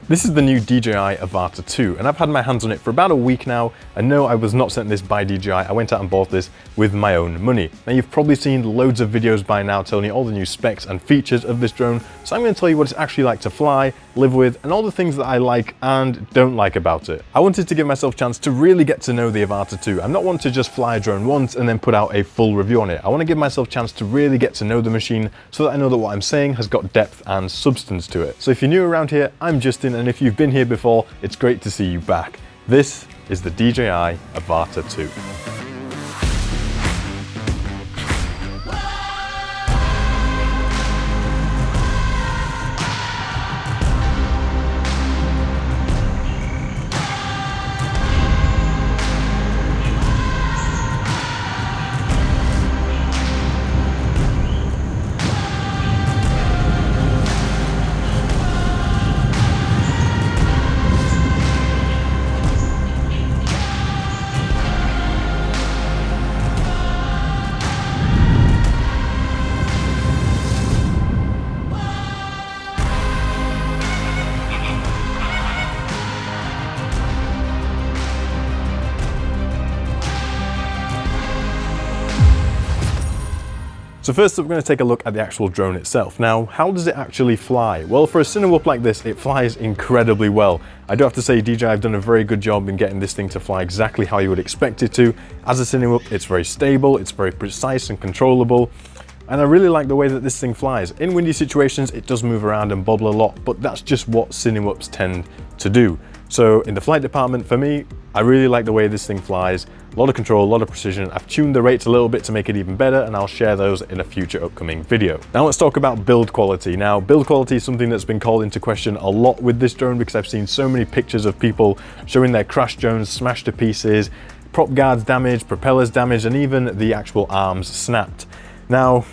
This is the new DJI Avata 2, and I've had my hands on it for about a week now, and no, I was not sent this by DJI, I went out and bought this with my own money. Now you've probably seen loads of videos by now telling you all the new specs and features of this drone, so I'm going to tell you what it's actually like to fly, live with, and all the things that I like and don't like about it. I wanted to give myself a chance to really get to know the Avata 2. I'm not one to just fly a drone once and then put out a full review on it. I want to give myself a chance to really get to know the machine so that I know that what I'm saying has got depth and substance to it. So if you're new around here, I'm Justin, and if you've been here before, it's great to see you back. This is the DJI Avata 2. So first up, we're going to take a look at the actual drone itself. Now, how does it actually fly? Well, for a Cinewhoop like this, it flies incredibly well. I do have to say, DJI have done a very good job in getting this thing to fly exactly how you would expect it to. As a Cinewhoop, it's very stable, it's very precise and controllable. And I really like the way that this thing flies. In windy situations, it does move around and bobble a lot, but that's just what Cinewhoops tend to do. So in the flight department, for me, I really like the way this thing flies. A lot of control, a lot of precision. I've tuned the rates a little bit to make it even better, and I'll share those in a future upcoming video. Now let's talk about build quality. Now, build quality is something that's been called into question a lot with this drone because I've seen so many pictures of people showing their crashed drones smashed to pieces, prop guards damaged, propellers damaged, and even the actual arms snapped. Now,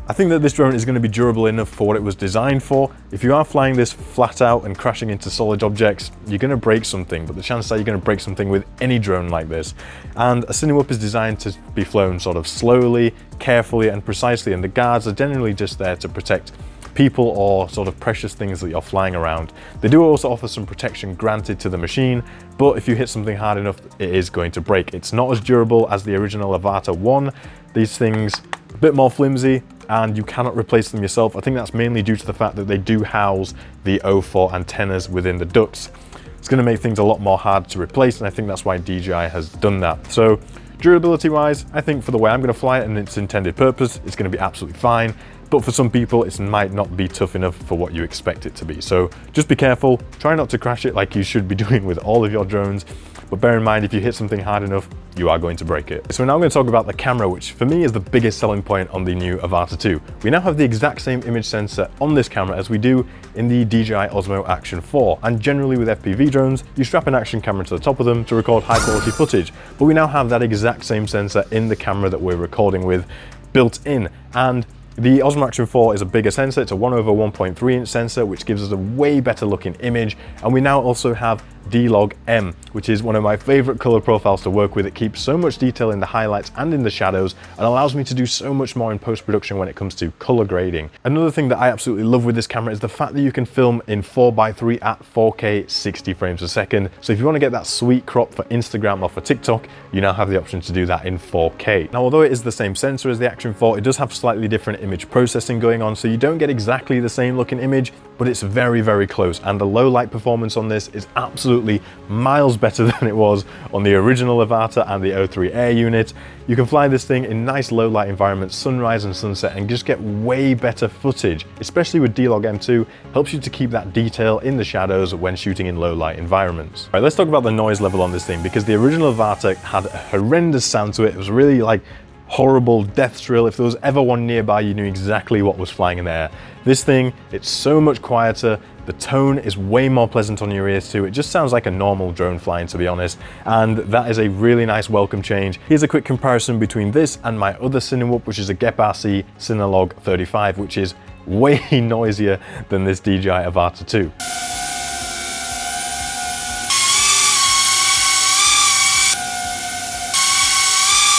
I think that this drone is going to be durable enough for what it was designed for. If you are flying this flat out and crashing into solid objects, you're going to break something, but the chances are you're going to break something with any drone like this. And a Cinewhoop is designed to be flown sort of slowly, carefully, and precisely, and the guards are generally just there to protect people or sort of precious things that you're flying around. They do also offer some protection granted to the machine, but if you hit something hard enough, it is going to break. It's not as durable as the original Avata 1. These things a bit more flimsy, and you cannot replace them yourself. I think that's mainly due to the fact that they do house the O4 antennas within the ducts. It's going to make things a lot more hard to replace, and I think that's why DJI has done that. So durability wise, I think for the way I'm going to fly it and its intended purpose, it's going to be absolutely fine. But for some people, it might not be tough enough for what you expect it to be. So just be careful, try not to crash it like you should be doing with all of your drones. But bear in mind, if you hit something hard enough, you are going to break it. So now I'm going to talk about the camera, which for me is the biggest selling point on the new Avata 2. We now have the exact same image sensor on this camera as we do in the DJI Osmo Action 4. And generally with FPV drones, you strap an action camera to the top of them to record high quality footage. But we now have that exact same sensor in the camera that we're recording with built in. And the Osmo Action 4 is a bigger sensor. It's a 1/1.3 inch sensor, which gives us a way better looking image. And we now also have D-Log M, which is one of my favorite color profiles to work with. It keeps so much detail in the highlights and in the shadows and allows me to do so much more in post-production when it comes to color grading. Another thing that I absolutely love with this camera is the fact that you can film in 4:3 at 4K 60 frames a second. So if you want to get that sweet crop for Instagram or for TikTok, you now have the option to do that in 4K. Now, although it is the same sensor as the Action 4, it does have slightly different image processing going on, so you don't get exactly the same looking image, but it's very, very close. And the low light performance on this is absolutely miles better than it was on the original Avata and the O3 Air unit. You can fly this thing in nice low light environments, sunrise and sunset, and just get way better footage, especially with D-Log M2. Helps you to keep that detail in the shadows when shooting in low light environments. All right, let's talk about the noise level on this thing, because the original Avata had a horrendous sound to it. It was really like horrible death thrill. If there was ever one nearby, you knew exactly what was flying in the air. This thing, it's so much quieter. The tone is way more pleasant on your ears too. It just sounds like a normal drone flying, to be honest. And that is a really nice welcome change. Here's a quick comparison between this and my other Cinewhoop, which is a Gep RC Cinelog 35, which is way noisier than this DJI Avata 2.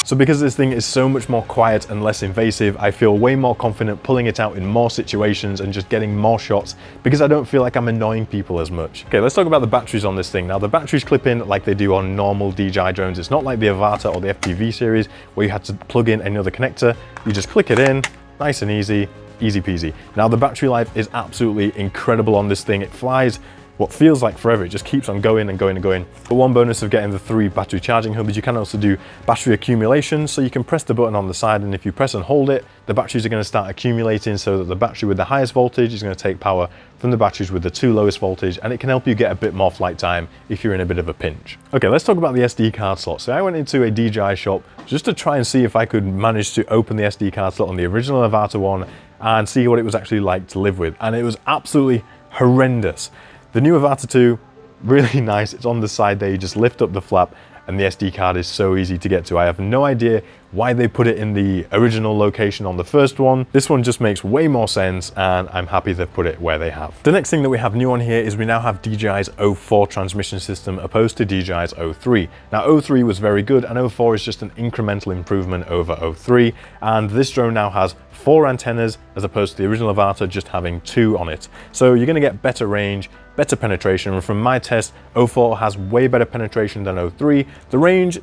So because this thing is so much more quiet and less invasive, I feel way more confident pulling it out in more situations and just getting more shots because I don't feel like I'm annoying people as much. Okay, let's talk about the batteries on this thing. Now the batteries clip in like they do on normal DJI drones. It's not like the Avata or the FPV series where you had to plug in another connector. You just click it in, nice and easy, easy peasy. Now the battery life is absolutely incredible on this thing. It flies what feels like forever. It just keeps on going and going and going. But one bonus of getting the 3 battery charging hubs, you can also do battery accumulation. So you can press the button on the side, and if you press and hold it, the batteries are going to start accumulating so that the battery with the highest voltage is going to take power from the batteries with the 2 lowest voltage, and it can help you get a bit more flight time if you're in a bit of a pinch. Okay, let's talk about the SD card slot. So I went into a DJI shop just to try and see if I could manage to open the SD card slot on the original Avata one and see what it was actually like to live with. And it was absolutely horrendous. The new Avata 2, really nice. It's on the side there. You just lift up the flap and the SD card is so easy to get to. I have no idea why they put it in the original location on the first one. This one just makes way more sense, and I'm happy they've put it where they have. The next thing that we have new on here is we now have DJI's 04 transmission system opposed to DJI's 03. Now 03 was very good, and 04 is just an incremental improvement over 03, and this drone now has 4 antennas as opposed to the original Avata just having 2 on it. So you're going to get better range, better penetration, and from my test, 04 has way better penetration than 03. The range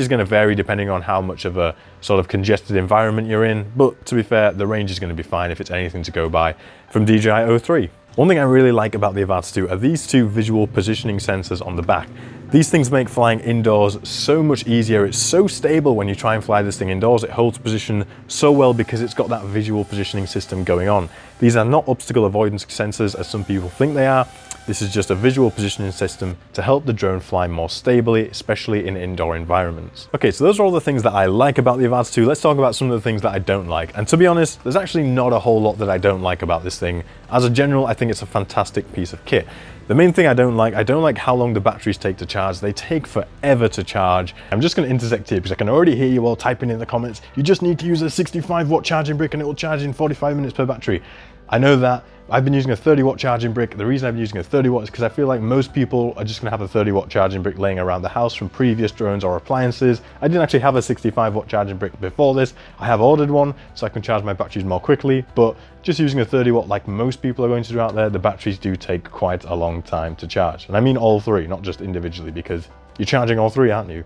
is going to vary depending on how much of a sort of congested environment you're in, but to be fair, the range is going to be fine if it's anything to go by from DJI 03. One thing I really like about the Avata 2 are these 2 visual positioning sensors on the back. These things make flying indoors so much easier. It's so stable when you try and fly this thing indoors. It holds position so well because it's got that visual positioning system going on. These are not obstacle avoidance sensors as some people think they are. This is just a visual positioning system to help the drone fly more stably, especially in indoor environments. Okay, so those are all the things that I like about the Avata 2. Let's talk about some of the things that I don't like. And to be honest, there's actually not a whole lot that I don't like about this thing. As a general, I think it's a fantastic piece of kit. The main thing I don't like how long the batteries take to charge. They take forever to charge. I'm just going to intersect here because I can already hear you all typing in the comments. You just need to use a 65-watt charging brick and it will charge in 45 minutes per battery. I know that. I've been using a 30-watt charging brick. The reason I've been using a 30-watt is because I feel like most people are just going to have a 30-watt charging brick laying around the house from previous drones or appliances. I didn't actually have a 65-watt charging brick before this. I have ordered one so I can charge my batteries more quickly, but just using a 30-watt like most people are going to do out there, the batteries do take quite a long time to charge. And I mean all 3, not just individually, because you're charging all 3, aren't you?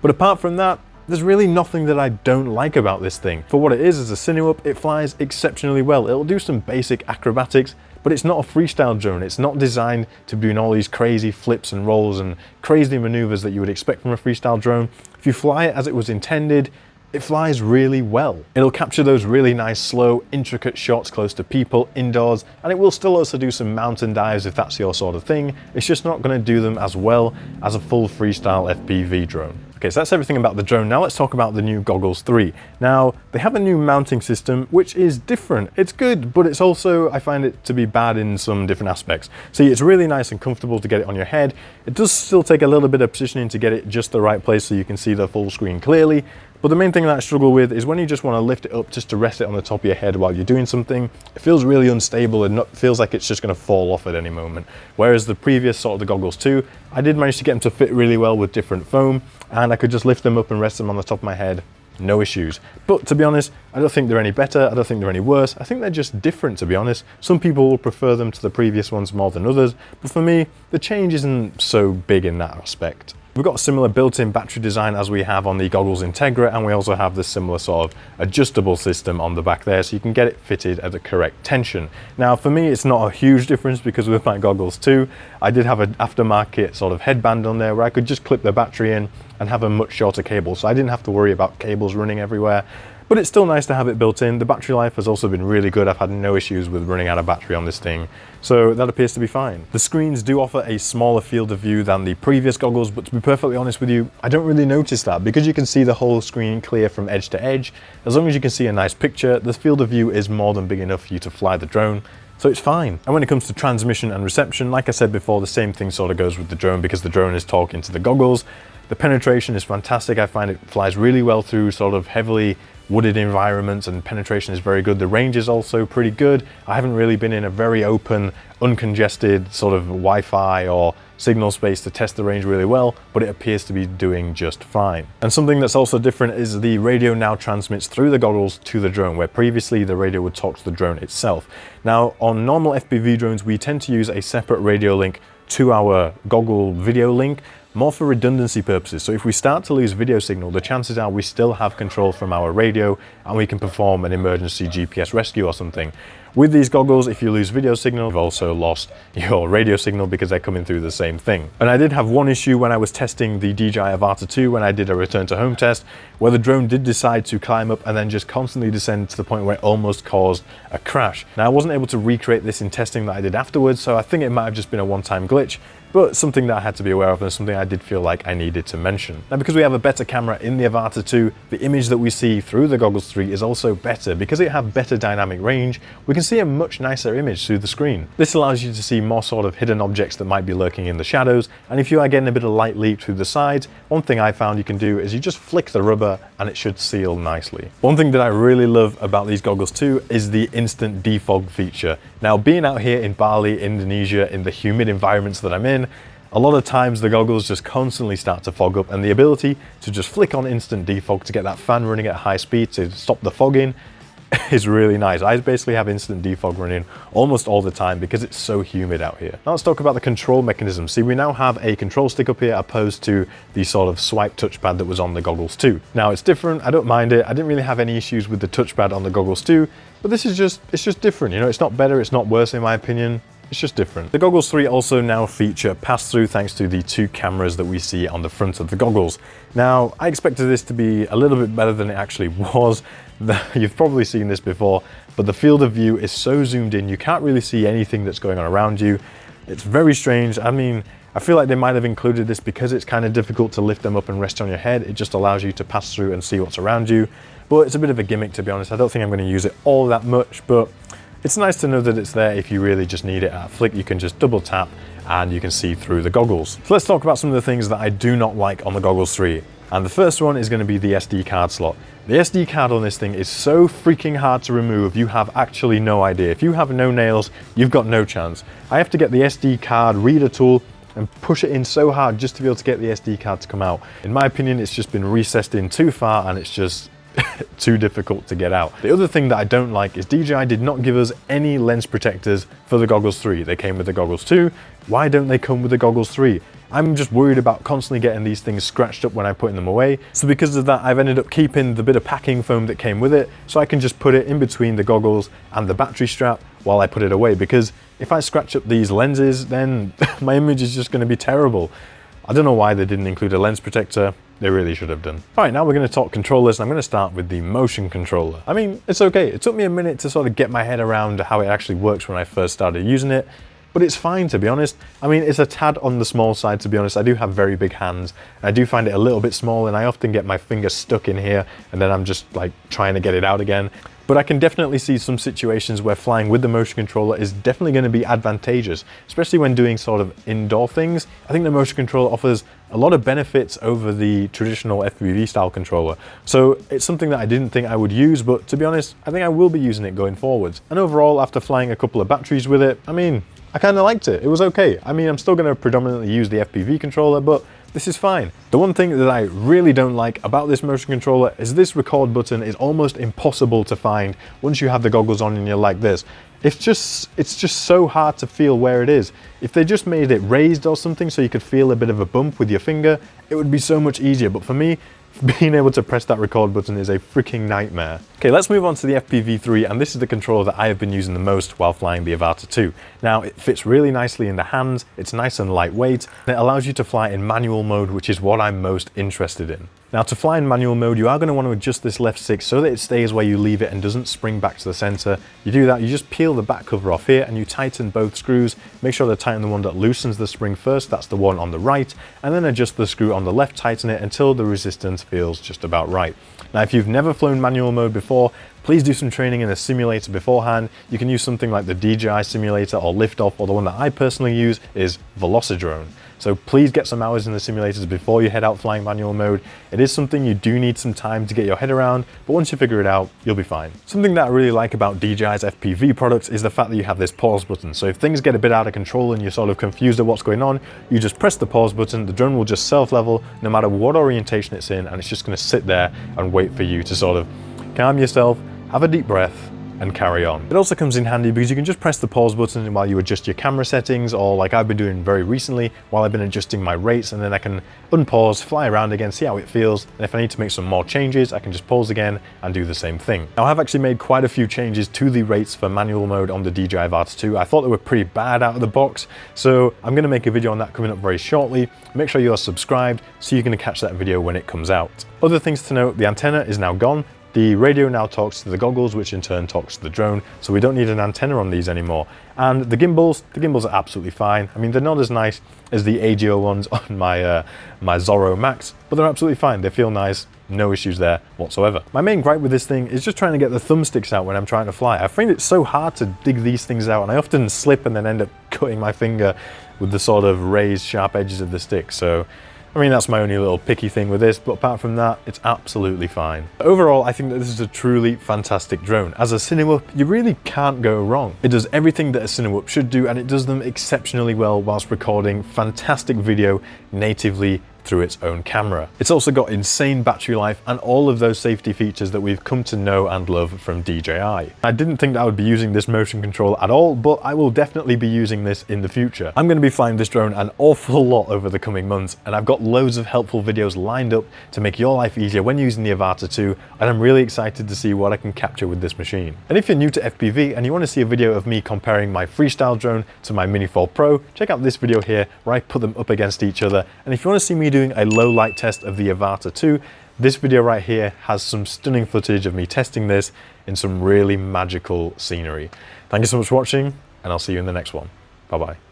But apart from that, there's really nothing that I don't like about this thing. For what it is as a Cinewhoop, it flies exceptionally well. It'll do some basic acrobatics, but it's not a freestyle drone. It's not designed to be doing all these crazy flips and rolls and crazy maneuvers that you would expect from a freestyle drone. If you fly it as it was intended, it flies really well. It'll capture those really nice, slow, intricate shots close to people, indoors, and it will still also do some mountain dives if that's your sort of thing. It's just not going to do them as well as a full freestyle FPV drone. Okay, so that's everything about the drone. Now let's talk about the new Goggles 3. Now, they have a new mounting system, which is different. It's good, but it's also, I find it to be bad in some different aspects. See, it's really nice and comfortable to get it on your head. It does still take a little bit of positioning to get it just the right place so you can see the full screen clearly. But the main thing that I struggle with is when you just want to lift it up just to rest it on the top of your head while you're doing something, it feels really unstable and feels like it's just going to fall off at any moment. Whereas the previous sort of the Goggles 2, I did manage to get them to fit really well with different foam, and I could just lift them up and rest them on the top of my head, no issues. But to be honest, I don't think they're any better, I don't think they're any worse, I think they're just different, to be honest. Some people will prefer them to the previous ones more than others, but for me, the change isn't so big in that aspect. We've got a similar built-in battery design as we have on the Goggles Integra, and we also have this similar sort of adjustable system on the back there so you can get it fitted at the correct tension. Now for me it's not a huge difference because with my Goggles 2 I did have an aftermarket sort of headband on there where I could just clip the battery in and have a much shorter cable, so I didn't have to worry about cables running everywhere. But it's still nice to have it built in. The battery life has also been really good. I've had no issues with running out of battery on this thing, so that appears to be fine. The screens do offer a smaller field of view than the previous goggles, but to be perfectly honest with you, I don't really notice that because you can see the whole screen clear from edge to edge. As long as you can see a nice picture, the field of view is more than big enough for you to fly the drone. So it's fine. And when it comes to transmission and reception, like I said before, the same thing sort of goes with the drone because the drone is talking to the goggles. The penetration is fantastic. I find it flies really well through sort of heavily wooded environments, and penetration is very good. The range is also pretty good. I haven't really been in a very open, uncongested sort of Wi-Fi or signal space to test the range really well, but it appears to be doing just fine. And something that's also different is the radio now transmits through the goggles to the drone, where previously the radio would talk to the drone itself. Now, on normal FPV drones, we tend to use a separate radio link to our goggle video link, more for redundancy purposes. So if we start to lose video signal, the chances are we still have control from our radio and we can perform an emergency GPS rescue or something. With these goggles, if you lose video signal, you've also lost your radio signal because they're coming through the same thing. And I did have one issue when I was testing the DJI Avata 2 when I did a return to home test, where the drone did decide to climb up and then just constantly descend to the point where it almost caused a crash. Now, I wasn't able to recreate this in testing that I did afterwards, so I think it might have just been a one-time glitch, but something that I had to be aware of and something I did feel like I needed to mention. Now, because we have a better camera in the Avata 2, the image that we see through the Goggles 3 is also better. Because it have better dynamic range, we can see a much nicer image through the screen. This allows you to see more sort of hidden objects that might be lurking in the shadows, and if you are getting a bit of light leak through the sides, one thing I found you can do is you just flick the rubber and it should seal nicely. One thing that I really love about these Goggles 2 is the instant defog feature. Now, being out here in Bali, Indonesia, in the humid environments that I'm in, a lot of times the goggles just constantly start to fog up, and the ability to just flick on instant defog to get that fan running at high speed to stop the fogging is really nice. I basically have instant defog running almost all the time because it's so humid out here. Now let's talk about the control mechanism. See, we now have a control stick up here opposed to the sort of swipe touchpad that was on the Goggles 2. Now it's different, I don't mind it. I didn't really have any issues with the touchpad on the Goggles 2, but this is it's just different. You know, it's not better, it's not worse in my opinion. It's just different. The Goggles 3 also now feature pass-through thanks to the two cameras that we see on the front of the goggles. Now, I expected this to be a little bit better than it actually was. You've probably seen this before, but the field of view is so zoomed in, you can't really see anything that's going on around you. It's very strange. I mean, I feel like they might have included this because it's kind of difficult to lift them up and rest on your head. It just allows you to pass through and see what's around you. But it's a bit of a gimmick, to be honest. I don't think I'm going to use it all that much, but it's nice to know that it's there if you really just need it. At a flick, you can just double tap and you can see through the goggles. So let's talk about some of the things that I do not like on the Goggles 3. And the first one is going to be the SD card slot. The SD card on this thing is so freaking hard to remove, you have actually no idea. If you have no nails, you've got no chance. I have to get the SD card reader tool and push it in so hard just to be able to get the SD card to come out. In my opinion, it's just been recessed in too far and it's just too difficult to get out. The other thing that I don't like is DJI did not give us any lens protectors for the Goggles 3. They came with the Goggles 2. Why don't they come with the Goggles 3? I'm just worried about constantly getting these things scratched up when I'm putting them away. So because of that, I've ended up keeping the bit of packing foam that came with it, so I can just put it in between the goggles and the battery strap while I put it away. Because if I scratch up these lenses, then my image is just going to be terrible. I don't know why they didn't include a lens protector. They really should have done. All right, now we're going to talk controllers, and I'm going to start with the motion controller. I mean, it's okay. It took me a minute to sort of get my head around how it actually works when I first started using it, but it's fine, to be honest. I mean, it's a tad on the small side, to be honest. I do have very big hands. I do find it a little bit small, and I often get my finger stuck in here, and then I'm just like trying to get it out again. But I can definitely see some situations where flying with the motion controller is definitely going to be advantageous, especially when doing sort of indoor things. I think the motion controller offers a lot of benefits over the traditional FPV style controller. So it's something that I didn't think I would use, but to be honest, I think I will be using it going forwards. And overall, after flying a couple of batteries with it, I mean, I kind of liked it. It was okay. I mean, I'm still going to predominantly use the FPV controller, but this is fine. The one thing that I really don't like about this motion controller is this record button is almost impossible to find once you have the goggles on and you're like this. It's just so hard to feel where it is. If they just made it raised or something so you could feel a bit of a bump with your finger, it would be so much easier. But for me, being able to press that record button is a freaking nightmare. Okay, let's move on to the FPV3, and this is the controller that I have been using the most while flying the Avata 2. Now, it fits really nicely in the hands, it's nice and lightweight, and it allows you to fly in manual mode, which is what I'm most interested in. Now, to fly in manual mode, you are going to want to adjust this left stick so that it stays where you leave it and doesn't spring back to the center. You do that, you just peel the back cover off here and you tighten both screws. Make sure to tighten the one that loosens the spring first, that's the one on the right, and then adjust the screw on the left, tighten it until the resistance feels just about right. Now, if you've never flown manual mode before, please do some training in a simulator beforehand. You can use something like the DJI simulator or Liftoff, or the one that I personally use is Velocidrone. So please get some hours in the simulators before you head out flying manual mode. It is something you do need some time to get your head around, but once you figure it out, you'll be fine. Something that I really like about DJI's FPV products is the fact that you have this pause button. So if things get a bit out of control and you're sort of confused at what's going on, you just press the pause button, the drone will just self-level no matter what orientation it's in, and it's just going to sit there and wait for you to sort of calm yourself, have a deep breath, and carry on. It also comes in handy because you can just press the pause button while you adjust your camera settings, or like I've been doing very recently while I've been adjusting my rates, and then I can unpause, fly around again, see how it feels, and if I need to make some more changes, I can just pause again and do the same thing. Now, I've actually made quite a few changes to the rates for manual mode on the DJI Avata 2. I thought they were pretty bad out of the box, so I'm going to make a video on that coming up very shortly. Make sure you're subscribed so you're going to catch that video when it comes out. Other things to note, the antenna is now gone. The radio now talks to the goggles, which in turn talks to the drone, so we don't need an antenna on these anymore. And the gimbals are absolutely fine. I mean, they're not as nice as the AGO ones on my Zorro Max, but they're absolutely fine. They feel nice, no issues there whatsoever. My main gripe with this thing is just trying to get the thumbsticks out when I'm trying to fly. I find it so hard to dig these things out, and I often slip and then end up cutting my finger with the sort of raised sharp edges of the stick. So I mean, that's my only little picky thing with this, but apart from that, it's absolutely fine. Overall, I think that this is a truly fantastic drone. As a Cinewhoop, you really can't go wrong. It does everything that a Cinewhoop should do, and it does them exceptionally well whilst recording fantastic video natively through its own camera. It's also got insane battery life and all of those safety features that we've come to know and love from DJI. I didn't think that I would be using this motion control at all, but I will definitely be using this in the future. I'm going to be flying this drone an awful lot over the coming months, and I've got loads of helpful videos lined up to make your life easier when using the Avata 2, and I'm really excited to see what I can capture with this machine. And if you're new to FPV and you want to see a video of me comparing my freestyle drone to my Mini 4 Pro, check out this video here where I put them up against each other. And if you want to see me doing a low light test of the Avata 2, this video right here has some stunning footage of me testing this in some really magical scenery. Thank you so much for watching, and I'll see you in the next one. Bye bye.